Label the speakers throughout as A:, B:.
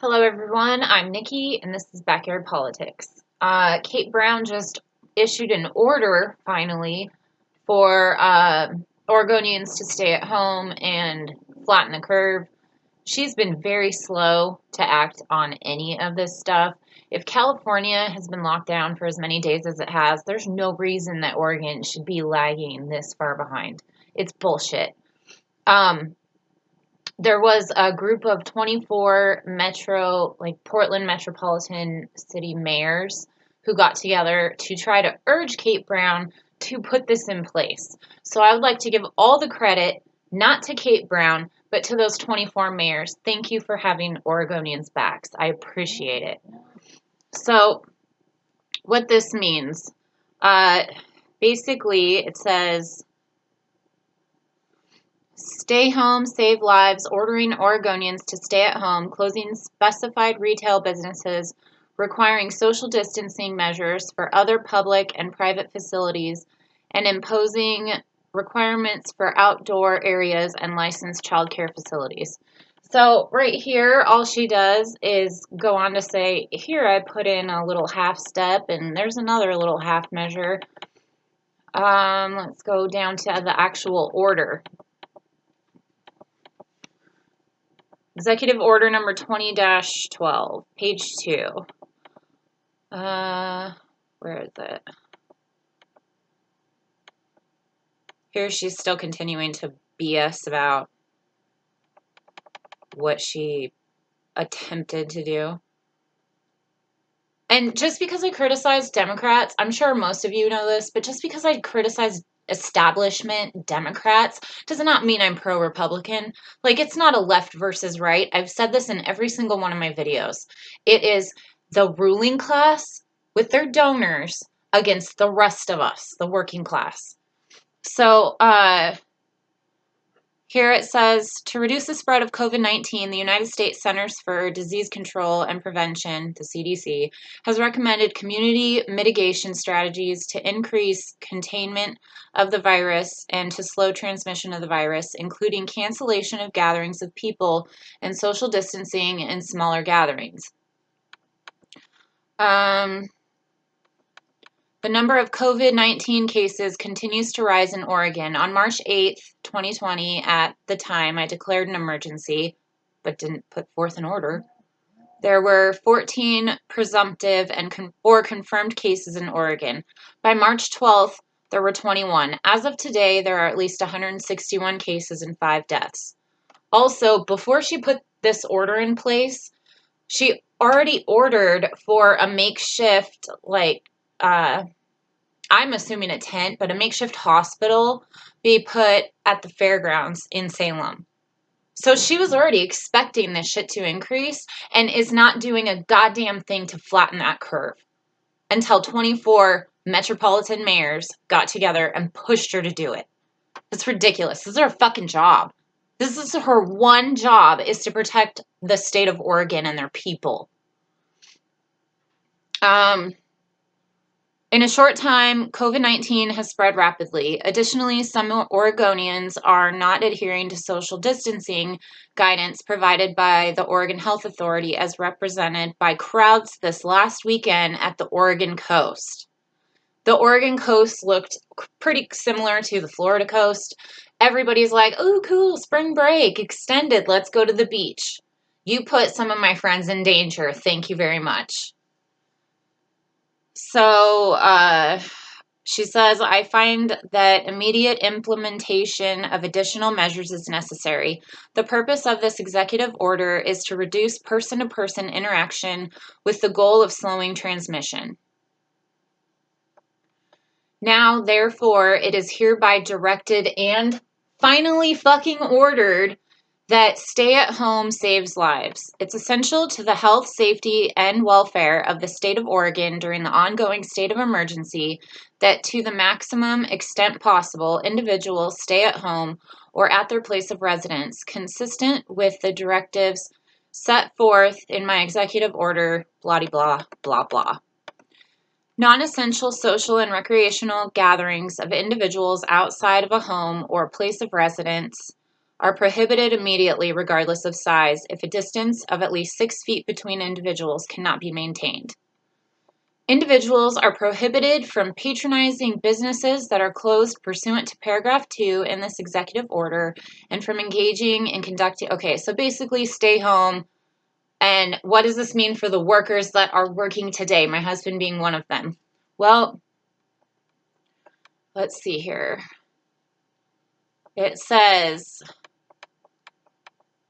A: Hello, everyone. I'm Nikki, and this is Backyard Politics. Kate Brown just issued an order, finally, for Oregonians to stay at home and flatten the curve. She's been very slow to act on any of this stuff. If California has been locked down for as many days as it has, there's no reason that Oregon should be lagging this far behind. It's bullshit. There was a group of 24 Portland Metropolitan City mayors who got together to try to urge Kate Brown to put this in place. So I would like to give all the credit, not to Kate Brown, but to those 24 mayors. Thank you for having Oregonians' backs. I appreciate it. So what this means, basically it says, stay home, save lives, ordering Oregonians to stay at home, closing specified retail businesses, requiring social distancing measures for other public and private facilities, and imposing requirements for outdoor areas and licensed childcare facilities. So right here, all she does is go on to say, here I put in a little half step, and there's another little half measure. Let's go down to the actual order. Executive Order number 20-12, page 2. Where is it? Here she's still continuing to BS about what she attempted to do. And just because I criticize Democrats, I'm sure most of you know this, but just because I criticize establishment Democrats does not mean I'm pro-Republican. Like, it's not a left versus right. I've said this in every single one of my videos. It is the ruling class with their donors against the rest of us, the working class. So, here it says, to reduce the spread of COVID-19, the United States Centers for Disease Control and Prevention, the CDC, has recommended community mitigation strategies to increase containment of the virus and to slow transmission of the virus, including cancellation of gatherings of people and social distancing in smaller gatherings. The number of COVID-19 cases continues to rise in Oregon. On March 8th, 2020, at the time I declared an emergency, but didn't put forth an order, there were 14 presumptive or confirmed cases in Oregon. By March 12th, there were 21. As of today, there are at least 161 cases and 5 deaths. Also, before she put this order in place, she already ordered for a makeshift, I'm assuming a tent, but a makeshift hospital be put at the fairgrounds in Salem. So she was already expecting this shit to increase and is not doing a goddamn thing to flatten that curve until 24 metropolitan mayors got together and pushed her to do it. It's ridiculous. This is her fucking job. This is her one job, is to protect the state of Oregon and their people. In a short time, COVID-19 has spread rapidly. Additionally, some Oregonians are not adhering to social distancing guidance provided by the Oregon Health Authority, as represented by crowds this last weekend at the Oregon coast. The Oregon coast looked pretty similar to the Florida coast. Everybody's like, oh, cool, spring break, extended, let's go to the beach. You put some of my friends in danger. Thank you very much. So, she says, I find that immediate implementation of additional measures is necessary. The purpose of this executive order is to reduce person-to-person interaction with the goal of slowing transmission. Now, therefore, it is hereby directed and finally fucking ordered that stay at home saves lives. It's essential to the health, safety, and welfare of the state of Oregon during the ongoing state of emergency that to the maximum extent possible, individuals stay at home or at their place of residence, consistent with the directives set forth in my executive order, blah, blah, blah, blah. Non-essential social and recreational gatherings of individuals outside of a home or place of residence are prohibited immediately regardless of size if a distance of at least 6 feet between individuals cannot be maintained. Individuals are prohibited from patronizing businesses that are closed pursuant to paragraph 2 in this executive order and from engaging in conducting. Okay, so basically stay home. And what does this mean for the workers that are working today? My husband being one of them. Well, let's see here. It says,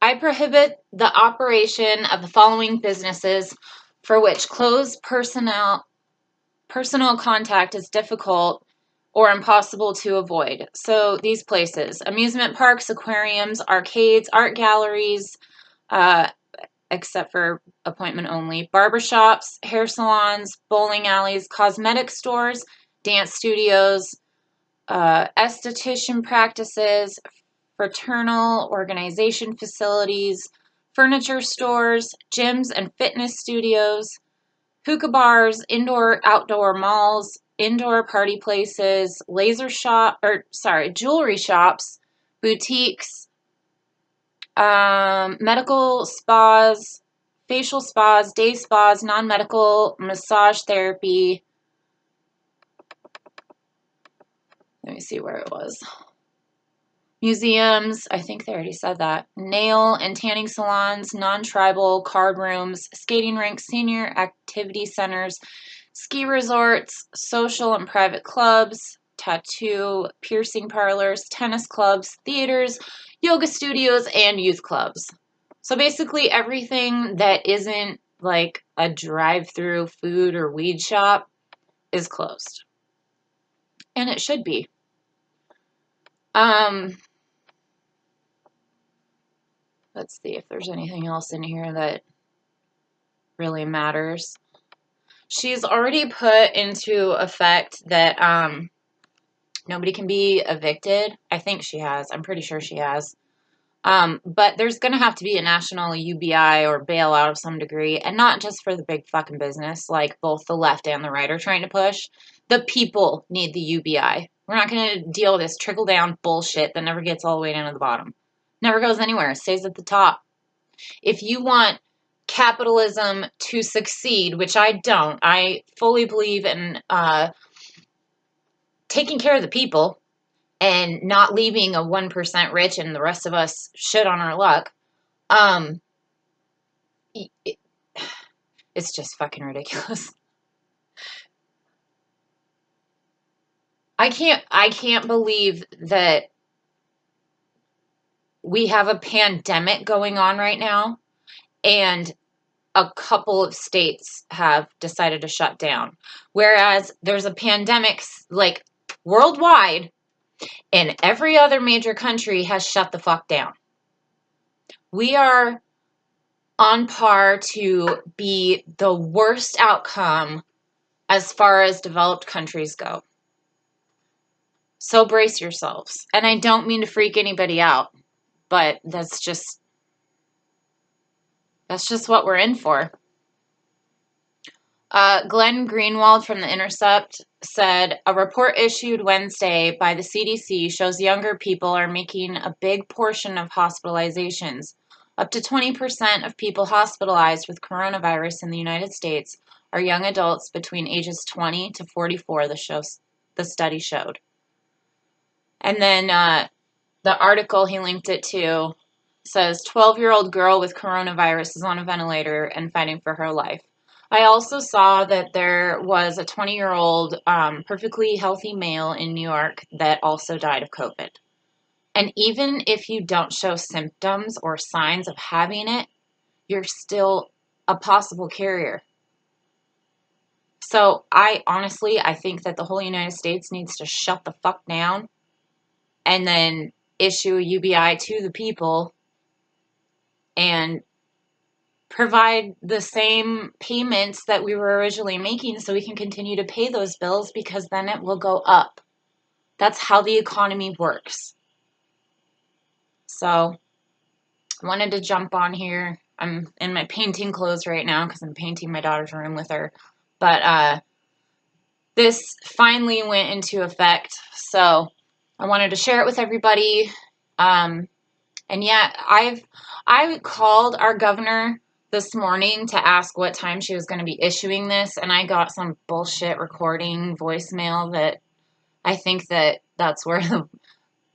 A: I prohibit the operation of the following businesses for which close personal contact is difficult or impossible to avoid. So these places: amusement parks, aquariums, arcades, art galleries, except for appointment only, barbershops, hair salons, bowling alleys, cosmetic stores, dance studios, esthetician practices, fraternal organization facilities, furniture stores, gyms and fitness studios, hookah bars, outdoor malls, indoor party places, jewelry shops, boutiques, medical spas, facial spas, day spas, non-medical massage therapy. Let me see where it was. Museums, I think they already said that. Nail and tanning salons, non-tribal card rooms, skating rinks, senior activity centers, ski resorts, social and private clubs, tattoo, piercing parlors, tennis clubs, theaters, yoga studios, and youth clubs. So basically everything that isn't like a drive-through food or weed shop is closed. And it should be. Let's see if there's anything else in here that really matters. She's already put into effect that nobody can be evicted. I think she has. I'm pretty sure she has. But there's going to have to be a national UBI or bailout of some degree, and not just for the big fucking business, like both the left and the right are trying to push. The people need the UBI. We're not going to deal with this trickle-down bullshit that never gets all the way down to the bottom. Never goes anywhere. It stays at the top. If you want capitalism to succeed, which I don't, I fully believe in taking care of the people and not leaving a 1% rich and the rest of us shit on our luck. It's just fucking ridiculous. I can't believe that we have a pandemic going on right now and a couple of states have decided to shut down, whereas there's a pandemic like worldwide and every other major country has shut the fuck down. We are on par to be the worst outcome as far as developed countries go. So brace yourselves. And I don't mean to freak anybody out, but that's just what we're in for. Glenn Greenwald from The Intercept said, a report issued Wednesday by the CDC shows younger people are making a big portion of hospitalizations. Up to 20% of people hospitalized with coronavirus in the United States are young adults between ages 20 to 44, the study showed. And then the article he linked it to says 12-year-old girl with coronavirus is on a ventilator and fighting for her life. I also saw that there was a 20-year-old perfectly healthy male in New York that also died of COVID. And even if you don't show symptoms or signs of having it, you're still a possible carrier. So I think that the whole United States needs to shut the fuck down and then issue a UBI to the people and provide the same payments that we were originally making so we can continue to pay those bills, because then it will go up. That's how the economy works. So I wanted to jump on here. I'm in my painting clothes right now because I'm painting my daughter's room with her. But this finally went into effect. So I wanted to share it with everybody. And yet I called our governor this morning to ask what time she was going to be issuing this, and I got some bullshit recording voicemail that I think that's where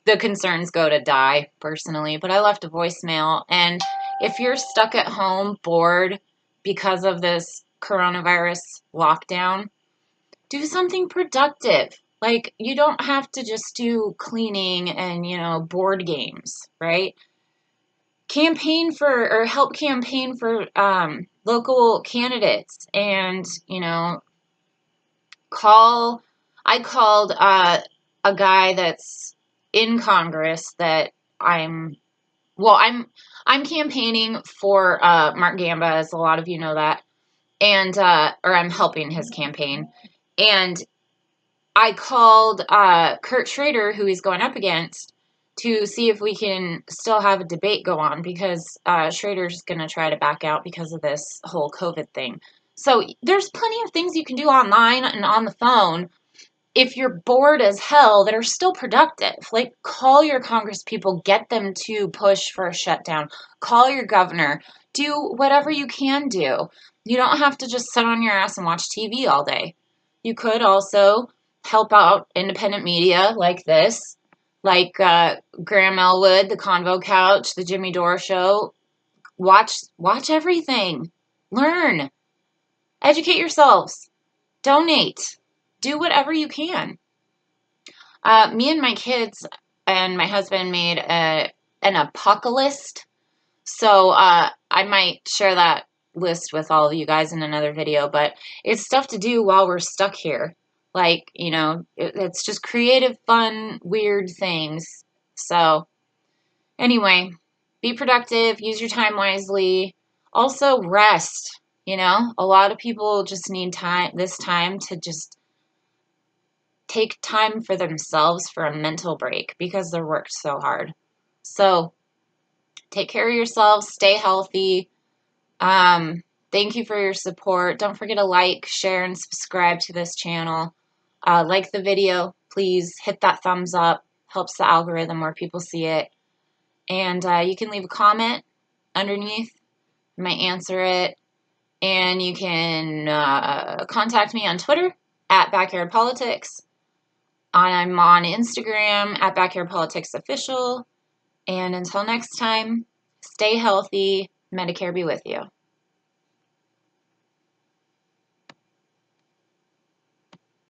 A: the concerns go to die, personally. But I left a voicemail, and if you're stuck at home bored because of this coronavirus lockdown, do something productive. Like, you don't have to just do cleaning and, board games, right? Campaign for, or help campaign for local candidates, and, call. I called a guy that's in Congress that I'm, well, I'm campaigning for Mark Gamba, as a lot of you know that, and or I'm helping his campaign. And I called Kurt Schrader, who he's going up against, to see if we can still have a debate go on, because Schrader's going to try to back out because of this whole COVID thing. So there's plenty of things you can do online and on the phone if you're bored as hell that are still productive. Like, call your Congress people, get them to push for a shutdown, call your governor, do whatever you can do. You don't have to just sit on your ass and watch TV all day. You could also help out independent media like this, like Graham Elwood, The Convo Couch, The Jimmy Dore Show. Watch everything. Learn. Educate yourselves. Donate. Do whatever you can. Me and my kids and my husband made an apocalypse. So I might share that list with all of you guys in another video, but it's stuff to do while we're stuck here. Like, it's just creative, fun, weird things. So anyway, be productive, use your time wisely. Also rest. A lot of people just need this time to just take time for themselves, for a mental break, because they're worked so hard. So take care of yourselves, stay healthy. Thank you for your support. Don't forget to like, share, and subscribe to this channel. Like the video, please hit that thumbs up. Helps the algorithm where people see it. And you can leave a comment underneath. I might answer it. And you can contact me on Twitter at Backyard Politics. I'm on Instagram at Backyard Politics Official. And until next time, stay healthy. Medicare be with you.